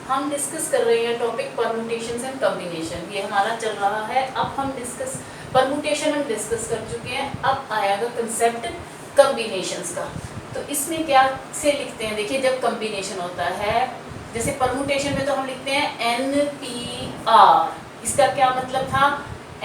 हम डिस्कस कर रहे हैं टॉपिक परम्यूटेशंस एंड कॉम्बिनेशन। ये हमारा चल रहा है। अब हम डिस्कस परम्यूटेशन हम डिस्कस कर चुके हैं। अब आएगा कंसेप्ट कॉम्बिनेशंस का। तो इसमें क्या से लिखते हैं, देखिए जब कॉम्बिनेशन होता है, जैसे परम्यूटेशन में तो हम लिखते हैं NPR। इसका क्या मतलब था,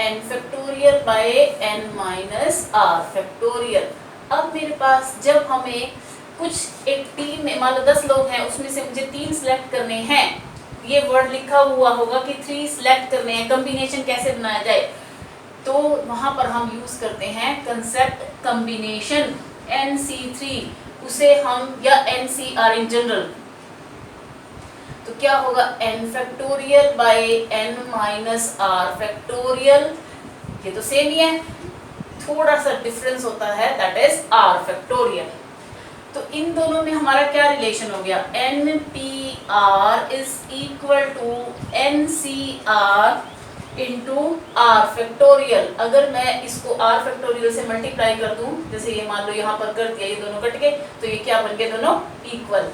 n factorial by n minus r factorial. अब मेरे पास जब हमें कुछ एक टीम में मान लो 10 लोग हैं, उसमें से मुझे 3 सिलेक्ट करने हैं, ये वर्ड लिखा हुआ होगा कि 3 सिलेक्ट करने हैं, कॉम्बिनेशन कैसे बनाया जाए, तो वहां पर हम यूज करते हैं कंसेप्ट कॉम्बिनेशन NC3, उसे हम या NCR इन जनरल। तो क्या होगा n factorial by n minus r factorial, ये तो सेम ही है, थोड़ा सा डिफरेंस होता है, दैट इज r फैक्टोरियल। तो इन दोनों में हमारा क्या रिलेशन हो गया, NPR is equal to NCR into R factorial. अगर मैं इसको R फैक्टोरियल से मल्टीप्लाई कर दूं, जैसे ये मान लो यहाँ पर कर दिया, ये दोनों कट गए, तो ये क्या बन गए, दोनों equal.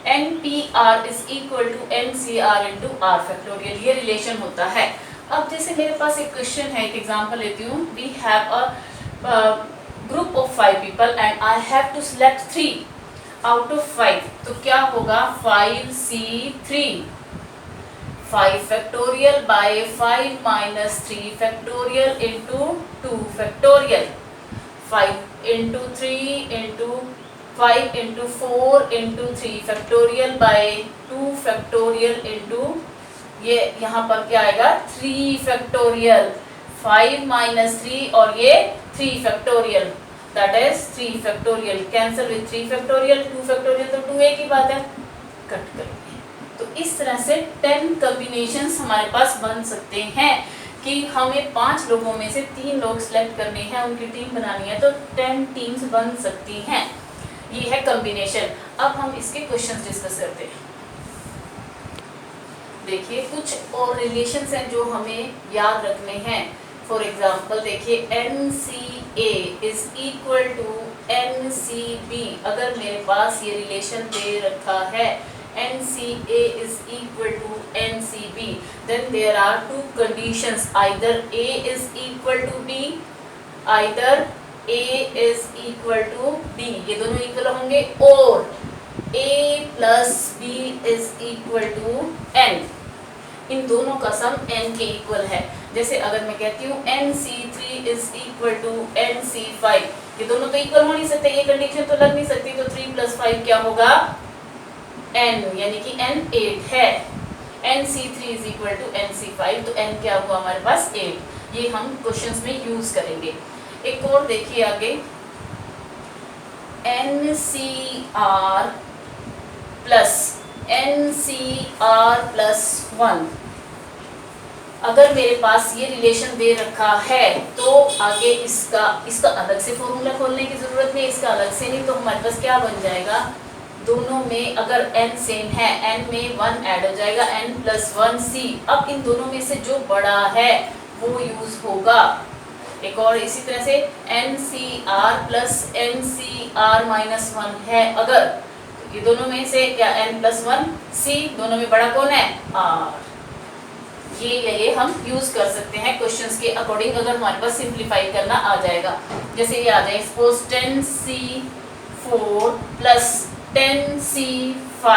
NPR is equal to NCR into R factorial, ये रिलेशन होता है। अब जैसे मेरे पास एक क्वेश्चन है, एक एग्जांपल लेती हूँ। We have a group of 5 people and I have to select 3 out of 5। तो क्या होगा 5C3, 5 factorial by 5 minus 3 factorial into 2 factorial, 5 into 3 into 5 into 4 into 3 factorial by 2 factorial into ये यहाँ पर क्या आएगा 3 फैक्टोरियल, 5 माइनस 3 और ये 3 factorial, that is 3 factorial. Cancel with 3 factorial, 2 factorial तो 2 एक ही बात है, कट करेंगे। तो इस तरह से 10 कॉम्बिनेशंस हमारे पास बन सकते हैं कि हमें 5 लोगों में से 3 लोग सिलेक्ट करने हैं, उनकी टीम बनानी है, तो 10 टीम्स बन सकती हैं। ये है कॉम्बिनेशन। अब हम इसके क्वेश्चंस डिस्कस करते हैं। देखिए कुछ और रिलेशंस हैं जो हमें याद रखने हैं। फॉर एग्जाम्पल देखिए NCA is equal to NCB। अगर मेरे पास ये रिलेशन दे रखा है NCA is equal to NCB, then there are 2 conditions, either A is equal to B, either A is equal to B, ये दोनों इक्वल होंगे, और A plus B is equal to N, इन दोनों का सम n के equal है। जैसे अगर मैं कहती हूँ NC3 is equal to NC5, ये दोनों तो इक्वल हो नहीं सकते, ये कंडीशन तो लग नहीं सकती, तो 3 plus 5 क्या होगा n, यानी कि n 8 है। NC3 is equal to NC5, तो n क्या हुआ हमारे पास 8। ये हम क्वेश्चंस में यूज करेंगे। एक और देखिए आगे, NCR प्लस NCR प्लस 1। अगर मेरे पास ये रिलेशन दे रखा है तो आगे इसका अलग से फॉर्मूला खोलने की जरूरत नहीं, इसका अलग से नहीं, तो हमारे पास क्या बन जाएगा, दोनों में अगर n सेम है, n में 1 ऐड हो जाएगा, n प्लस 1C। अब इन दोनों में से जो बड़ा है वो यूज होगा। एक और इसी तरह से NCR प्लस NCR माइनस 1 है अगर, ये दोनों में से क्या n प्लस 1C, दोनों में बड़ा कौन है R। ये हम यूज कर सकते हैं क्वेश्चंस के अकॉर्डिंग, अगर हमारे पास सिंप्लीफाई करना आ जाएगा। जैसे ये आ जाए सपोज 10C4 प्लस 10C5,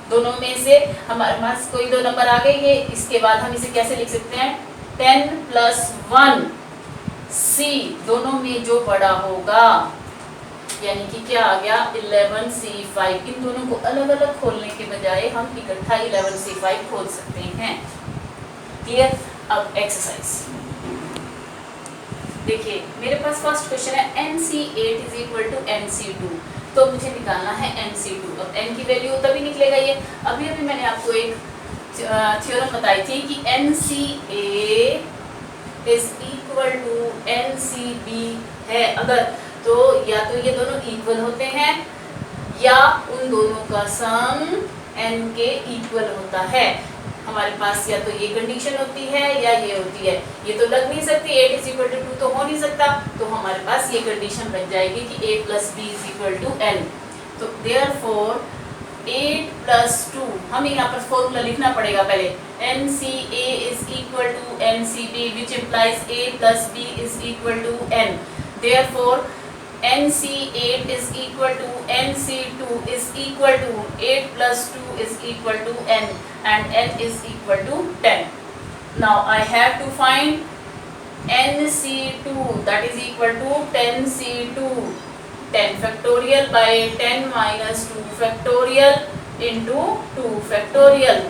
दोनों में से हमारे पास कोई 2 नंबर आ गए, ये इसके बाद हम इसे कैसे लिख सकते हैं 10 प्लस 1C, दोनों में जो बड़ा होगा, यानी कि क्या आ गया 11C5। इन दोनों को अलग अलग खोलने के बजाय हम इकट्ठा 11C5 खोल सकते हैं। क्लियर। अब एक्सरसाइज देखिए, मेरे पास फर्स्ट क्वेश्चन है NC8 is equal to NC2, तो मुझे निकालना है NC2। अब n की वैल्यू तभी निकलेगा ये। अभी अभी मैंने आपको एक थ्योरम बताई थी कि NCA is equal to NCB है अगर, तो या तो ये दोनों इक्वल होते हैं या उन दोनों का सम n के इक्वल होता है। हमारे पास या तो ये कंडीशन होती है या ये होती है, ये तो लग नहीं सकती, 8 इज इक्वल टू 2 तो हो नहीं सकता, तो हमारे पास ये कंडीशन बन जाएगी कि a plus B is equal to n। तो देयरफॉर 8 प्लस 2, हमें यहाँ पर फॉर्मूला लिखना पड़ेगा पहले, NCA is equal to NCB which implies A plus B is equal to N। Therefore NC8 is equal to NC2 is equal to 8 plus 2 is equal to N and N is equal to 10. Now I have to find NC2, that is equal to 10C2, 10 factorial by 10 minus 2 factorial into 2 factorial।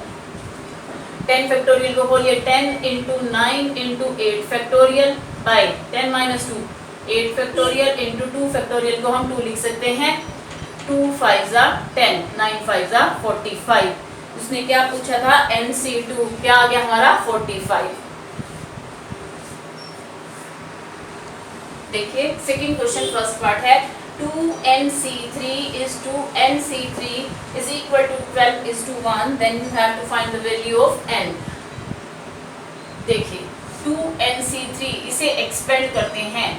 10 factorial को बोलिए 10 into 9 into 8 factorial by 10 minus 2 8 factorial into 2 factorial को हम 2 लिख सकते हैं, 2 5 10, 9 5 45। उसने क्या पूछा था, NC2, क्या आ गया हमारा 45। देखिए सेकंड क्वेश्चन फर्स्ट पार्ट है 2NC3 is 2NC3 is equal to 12 is to 1, then you have to find the value of N। देखिए 2NC3 इसे एक्सपेंड करते हैं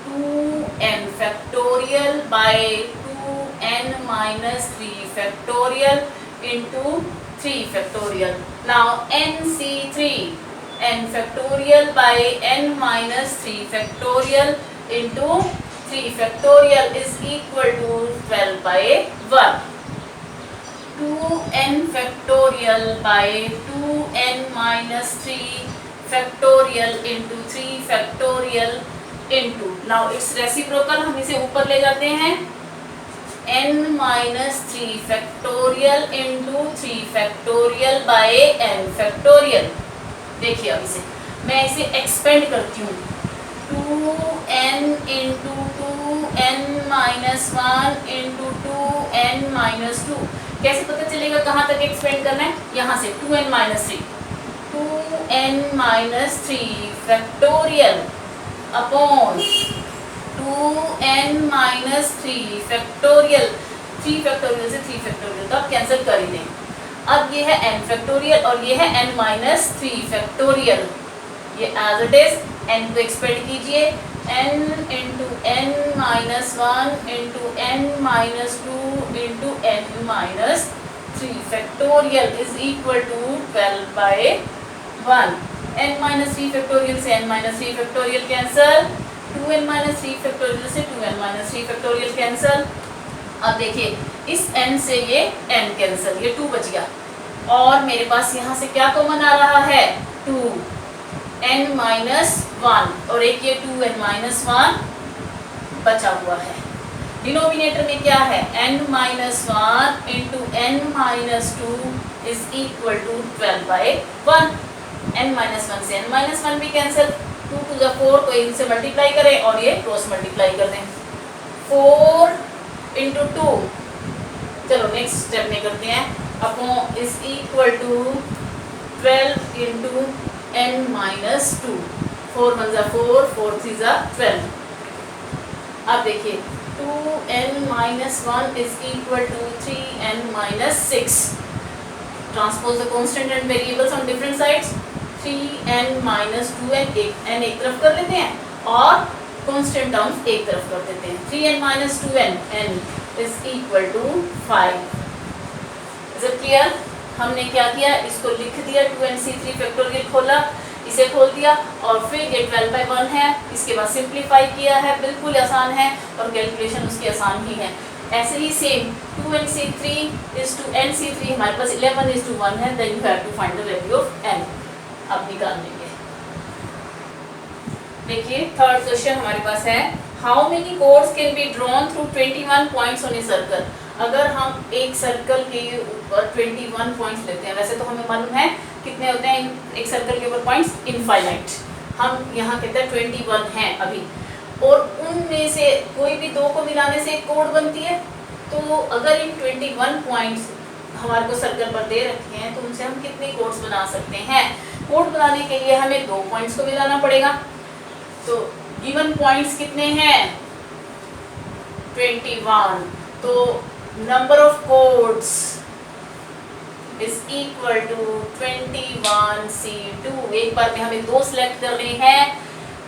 2n factorial by 2n minus 3 factorial into 3 factorial। Now NC3, n factorial by n minus 3 factorial into 3 factorial is equal to 12 by 1। 2n factorial by 2n minus 3 factorial into 3 factorial into, now its reciprocal, हम इसे ऊपर ले जाते हैं, n minus 3 factorial into 3 factorial by n factorial। देखिए अब इसे मैं इसे एक्सपेंड करती हूँ, 2n into 2n minus 1 into 2n minus 2। कैसे पता चलेगा कहाँ तक एक्सपेंड करना है, यहाँ से 2n minus 3, 2n minus 3 factorial upon 2n minus 3 factorial. 3 factorial से 3 फैक्टोरियल तो आप कैंसिल कर ही दें। अब ये है n फैक्टोरियल और ये है n minus 3 फैक्टोरियल, ये एज इट इज n को एक्सपेंड कीजिए, n into n minus 1 into n minus 2 into n minus 3 factorial is equal to 12 by 1। n minus 3 factorial से n minus 3 factorial cancel, 2n minus 3 factorial से 2n minus 3 factorial cancel. अब देखिए इस n से ये n cancel, ये 2 बच गया और मेरे पास यहाँ से क्या कॉमन आ रहा है, 2n minus 1 और एक ये 2n minus 1 बचा हुआ है। डिनोमिनेटर में क्या है, n minus 1 into n minus 2 is equal to 12 by 1। n minus 1 से n minus 1 भी कैंसिल, 2 to the 4 को इनसे मल्टीप्लाई करें और ये क्रॉस मल्टीप्लाई कर दें, 4 into 2, चलो नेक्स्ट स्टेप में करते हैं, upon is equal to 12 into n minus 2, 4 1 जा 4, 4 3 जा 12। अब देखिए 2n minus 1 is equal to 3n minus 6। Transpose the constant and variables on different sides, 3n minus 2n, n एक तरफ कर लेते हैं और constant terms एक तरफ कर देते हैं, 3n minus 2n, n is equal to 5। Is it clear? हमने क्या किया, इसको लिख दिया, 2nc3 फैक्टोरियल खोला, इसे खोल दिया और फिर ये 12 by 1 है, इसके बाद सिंप्लीफाई किया है, बिल्कुल आसान है और कैलकुलेशन उसकी आसान ही है। ऐसे ही same 2nc3 is to nc3, हमारे पास 11 is to 1 है, then you have to find the value of n। अब निकाल लेंगे। देखिए थर्ड क्वेश्चन हमारे पास है, how many codes can be drawn through 21 points on a circle. अगर हम एक सर्कल के ऊपर 21 पॉइंट्स लेते हैं, वैसे तो हमें मालूम है कितने होते हैं एक सर्कल के ऊपर पॉइंट्स, इनफाइनाइट, हम यहाँ कहते हैं 21 हैं अभी, और उनमें से कोई भी दो को मिलाने से एक कोड बनती है। तो अगर इन 21 पॉइंट्स हमारे को सर्कल पर दे रखे हैं तो उनसे हम कितने कोड्स बना सकते हैं। कोड बनाने के लिए हमें दो पॉइंट्स को मिलाना पड़ेगा। तो गिवन पॉइंट्स कितने हैं, 21, तो number of codes is equal to 21c2। एक बार में हमें दो सिलेक्ट करने हैं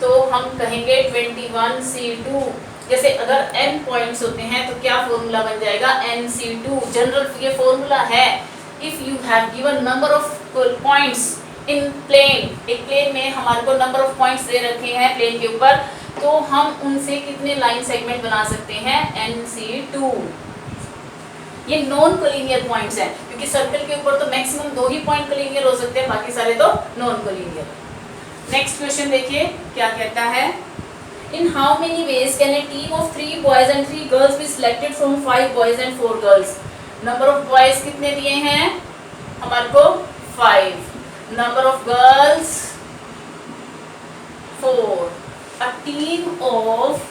तो हम कहेंगे 21c2 जैसे अगर n पॉइंट्स होते हैं तो क्या फॉर्मूला बन जाएगा, nc2 जनरल ये फॉर्मूला है। If you have given number of points in plane, एक प्लेन में हमारे को नंबर ऑफ पॉइंट्स दे रखे हैं प्लेन के ऊपर, तो हम उनसे कितने लाइन सेगमेंट बना सकते हैं, nc2। ये नॉन कोलिनियर पॉइंट्स हैं, क्योंकि सर्कल के ऊपर तो मैक्सिमम 2 ही पॉइंट कोलिनियर हो सकते हैं, बाकी सारे तो नॉन कोलिनियर। नेक्स्ट क्वेश्चन देखिए क्या कहता है, इन how many ways can A team of 3 boys and 3 girls be selected from 5 boys and 4 girls. Number of boys कितने दिए हैं हमारे को, 5, number of girls 4। A team of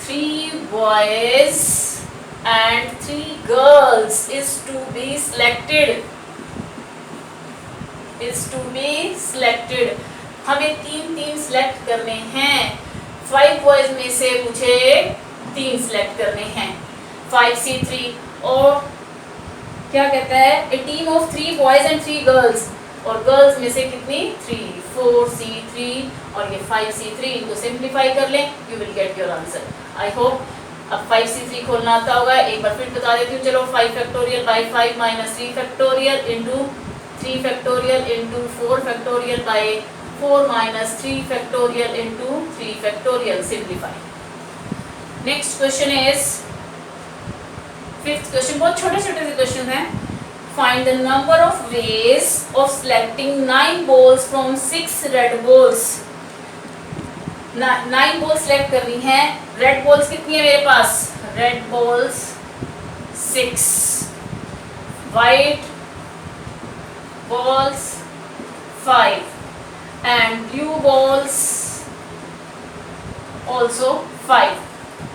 3 boys and 3 girls is to be selected। हमें 3 select करने हैं। 5 boys में से मुझे 3 सिलेक्ट करने हैं, 5c3। और क्या कहता है, a team of 3 boys and 3 girls, और गर्ल्स में से कितनी, 3, 4c3 और ये 5c3, इनको सिंप्लीफाई कर लें, you will get your answer. I hope अब 5c3 खोलना आता होगा। एक बार फिर बता देती हूँ, चलो 5 factorial by 5 minus 3 factorial into 3 factorial into 4 factorial by 4 minus 3 factorial into 3 factorial, simplify. Next question is 5th question, बहुत छोटे छोटे से क्वेश्चन हैं। Find the number of ways of selecting 9 balls from 6 red balls. 9 balls select करनी है, red balls कितनी है मेरे पास, red balls 6, white balls 5 and blue balls also 5।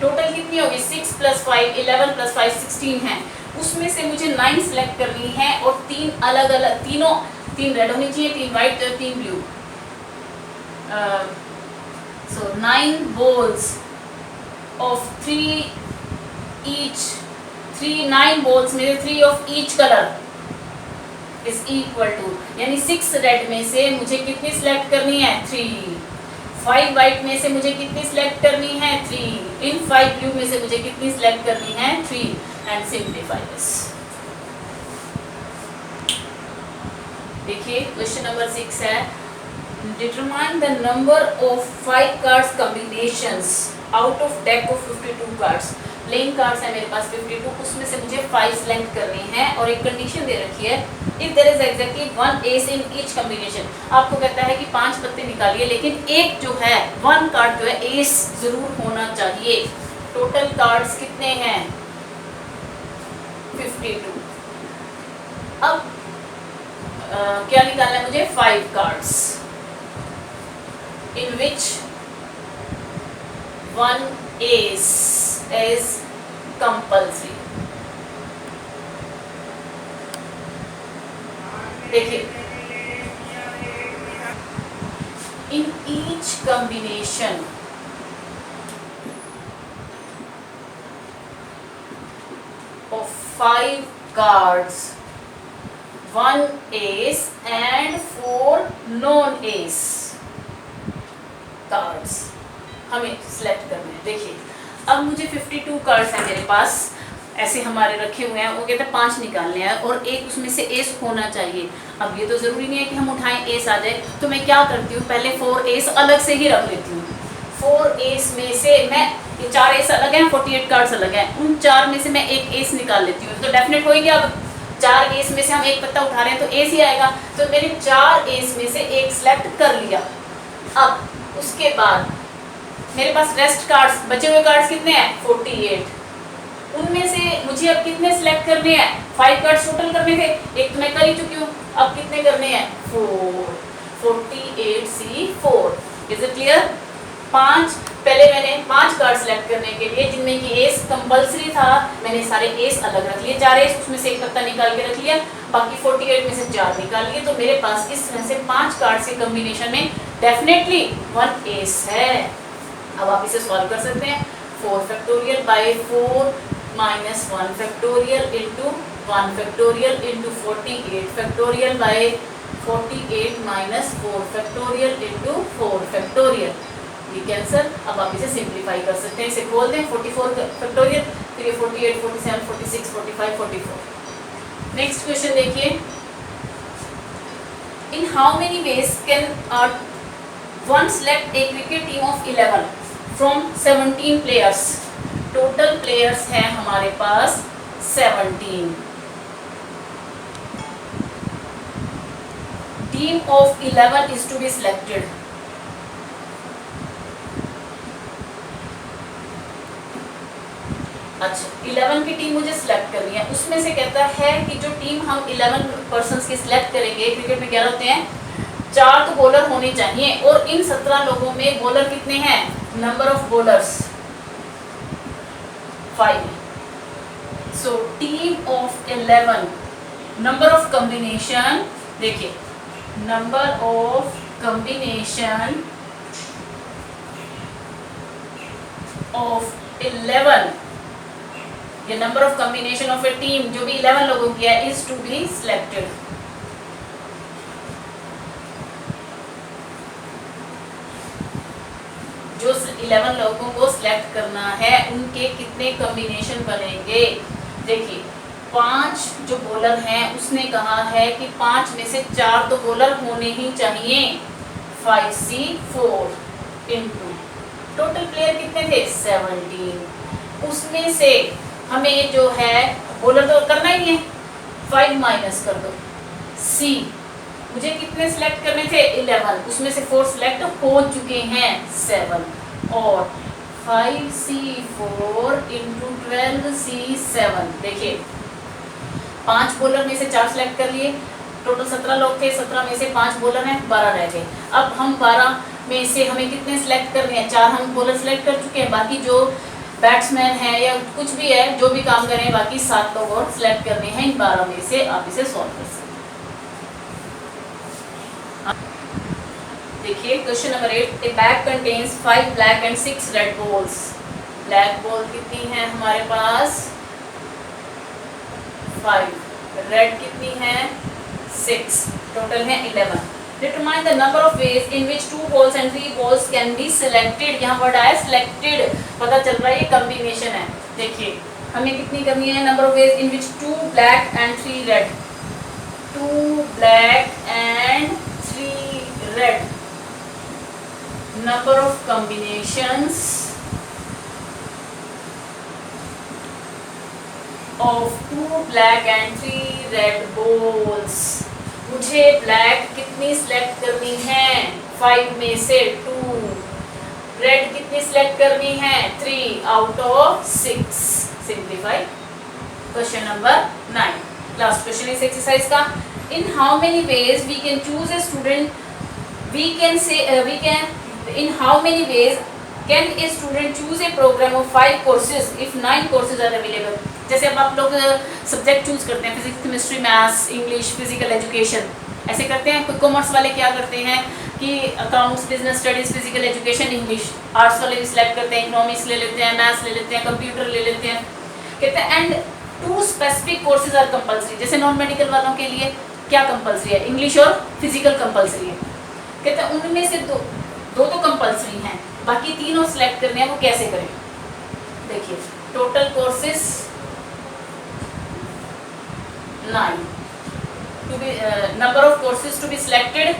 Total कितनी होगी, 6 + 5 11 + 5 16 है। उसमें से मुझे 9 सिलेक्ट करनी है और 3 अलग अलग, 3 रेड होनी चाहिए, 3 वाइट और 3 blue. So 9 balls of 3 each, 9 balls में 3 of each color is equal to, यानी 6 रेड में से मुझे कितनी सिलेक्ट करनी है, 3। 5 वाइट में से मुझे कितनी सिलेक्ट करनी है, 3। इन 5 ब्लू में से मुझे कितनी सिलेक्ट करनी है, 3। And simplify this. देखिए क्वेश्चन नंबर 6 है, determine the number of 5 cards combinations out of deck of 52 cards. Playing cards है मेरे पास 52, उसमें से मुझे 5 सिलेक्ट करने हैं और एक कंडीशन दे रखी है, if there is exactly 1 ace in each combination. आपको कहता है कि 5 पत्ते निकालिए, लेकिन एक जो है 1 कार्ड जो है एस जरूर होना चाहिए। टोटल कार्ड्स कितने हैं, 52। अब क्या निकालना है मुझे, 5 cards in which 1 ace is compulsory। देखिए, in each combination of 5 cards, 1 ace and 4 non-ace cards हमें सिलेक्ट करने हैं। देखिए अब मुझे 52 कार्ड्स हैं मेरे पास, ऐसे हमारे रखे हुए हैं, वो कहते हैं 5 निकालने हैं और एक उसमें से एस होना चाहिए। अब ये तो ज़रूरी नहीं है कि हम उठाएं एस आ जाए, तो मैं क्या करती हूँ, पहले 4 एस अलग से ही रख लेती हूँ। 4 एस में से मैं, ये 4 एस अलग हैं, 48 कार्ड्स अलग हैं, उन 4 में से मैं एक एस निकाल लेती हूँ। तो डेफिनेट होगी, अब 4 एस में से हम एक पत्ता उठा रहे हैं तो एस ही आएगा। तो मैंने 4 एस में से एक सिलेक्ट कर लिया। अब उसके बाद मेरे पास रेस्ट कार्ड्स, बचे हुए कार्ड्स कितने हैं, 48। उनमें से मुझे अब कितने सिलेक्ट करने हैं, 5 कार्ड्स टोटल करने थे, एक तो मैं कर ही चुकी हूँ, अब कितने करने हैं, 4। 48c4। Is it clear. 5 पहले मैंने 5 कार्ड सिलेक्ट करने के लिए, जिनमें कि एस कंपलसरी था, मैंने सारे एस अलग रख लिए, 4 एस उसमें से एक पत्ता निकाल के रख लिया, बाकी 48 में से 4 निकाल लिए। तो मेरे पास इस तरह से 5 कार्ड्स के कॉम्बिनेशन में डेफिनेटली 1 एस है। अब आप इसे सॉल्व कर सकते हैं, 4 factorial by 4 minus 1 factorial into 1 factorial into 48 factorial by 48 minus 4 factorial into 4 factorial. ये कैंसर। अब आप इसे सिंप्लीफाई कर सकते हैं, इसे खोल दें 44 फैक्टोरियल, फिर ये 48, 47, 46, 45, 44। नेक्स्ट क्वेश्चन देखिए, in how many ways can one select a cricket team of 11 from 17 players. Total players हैं हमारे पास 17। Team of 11 is to be selected. अच्छा, 11 की टीम मुझे सिलेक्ट करनी है, उसमें से कहता है कि जो टीम हम 11 पर्संस की सिलेक्ट करेंगे, क्रिकेट में 11 होते हैं, 4 तो बॉलर होने चाहिए और इन 17 लोगों में बॉलर कितने हैं, number of bowlers 5। So team of 11, number of combination, देखिए नंबर ऑफ कॉम्बिनेशन ऑफ 11, ये number of combination of A team जो भी 11 लोगों की है इज टू बी सिलेक्टेड। जो 11 लोगों को सिलेक्ट करना है उनके कितने कॉम्बिनेशन बनेंगे। देखिए 5 जो बॉलर हैं उसने कहा है कि 5 में से 4 तो बॉलर होने ही चाहिए, 5C4 इंटू टोटल प्लेयर कितने थे 17, उसमें से हमें जो है बॉलर तो करना ही है, 5 माइनस कर दो। C मुझे कितने सिलेक्ट करने थे 11, उसमें से 4 सिलेक्ट हो चुके हैं 7, और 5C4 इंटू 12C7। देखिए 5 बॉलर में से 4 सिलेक्ट कर लिए, टोटल 17 लोग थे, 17 में से 5 बॉलर हैं, 12 रह गए। अब हम 12 में से हमें कितने सिलेक्ट करने हैं, 4 हम बॉलर सिलेक्ट कर चुके हैं, बाकी जो बैट्समैन है या कुछ भी है जो भी काम करें, बाकी 7 लोग और सिलेक्ट करने हैं। इन 12 में से आप इसे सॉल्व कर सकते हैं। देखिए question number 8, A bag contains 5 black and 6 red balls. Black ball कितनी है हमारे पास 5, रेड कितनी है 6, टोटल है 11। Determine the number of ways in which 2 balls and 3 balls can be selected. यहाँ वर्ड आया सिलेक्टेड, पता चल रहा है ये कॉम्बिनेशन है। देखिए हमें कितनी करनी है, number of ways in which 2 black and 3 red, 2 black and 3 red, number of combinations of 2 black and 3 red balls। मुझे ब्लैक कितनी सिलेक्ट करनी है 5 में से 2, रेड कितनी सिलेक्ट करनी है 3 out of 6। Simplify. Question number 9, last question इस एक्सरसाइज का, in how many ways we can choose a student, in how many ways can a student choose a program of 5 courses if 9 courses are available. जैसे अब आप लोग subject choose करते हैं, physics, chemistry, maths, English, physical education, ऐसे करते हैं। कोई कॉमर्स वाले क्या करते हैं कि accounts, business studies, physical education, English. Arts वाले भी सिलेक्ट करते हैं, इकोनॉमिक्स ले लेते हैं, मैथ्स ले लेते हैं, कंप्यूटर ले लेते हैं, कहते हैं। And 2 specific courses are compulsory. जैसे नॉन मेडिकल वालों के लिए क्या कंपल्सरी है, इंग्लिश और फिजिकल कंपल्सरी है। कहते हैं उनमें से दो तो कंपल्सरी हैं, बाकी 3 और सिलेक्ट करने हैं, वो कैसे करें। देखिए total courses 9, to be number of courses to be selected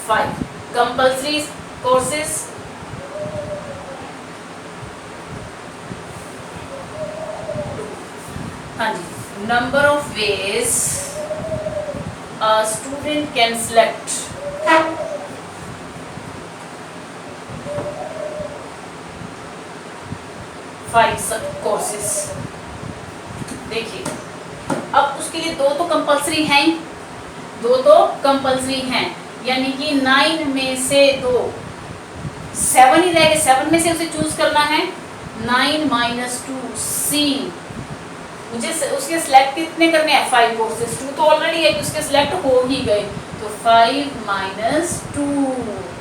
5, compulsory courses 2। हाँ जी, number of ways a student can select 5 such courses। देखिए अब उसके लिए 2 तो कंपल्सरी हैं, 2 तो कंपल्सरी हैं, यानी कि 9 में से 2, 7 ही रहेगा, 7 में से उसे चूज करना है। 9 माइनस 2 C, मुझे उसके सिलेक्ट कितने करने हैं 5 कोर्सेज, 2 तो ऑलरेडी है कि उसके सिलेक्ट हो ही गए, तो 5 माइनस 2,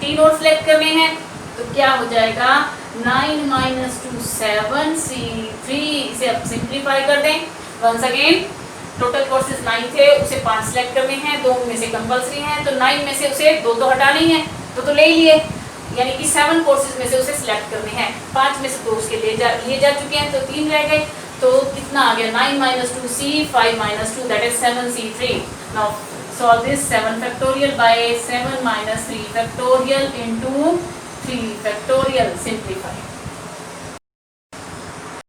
3 और सिलेक्ट करने हैं, तो क्या हो जाएगा 9 माइनस 2 7 C3। इसे अब सिंप्लीफाई कर दें। वंस अगेन टोटल कोर्सेज 9 थे, उसे 5 सिलेक्ट करने हैं, 2 में से कंपलसरी हैं, तो 9 में से उसे 2 तो हटाने ही हैं, तो ले लिए, यानी कि 7 कोर्सेज में से उसे सिलेक्ट करने हैं, 5 में से 2 उसके लिए जा चुके हैं, तो 3 रह गए, तो कितना आ गया 9 minus 2c, 5 minus 2 that is 7c3. Now solve this 7 factorial by 7 minus 3 factorial into 3 factorial, simplify.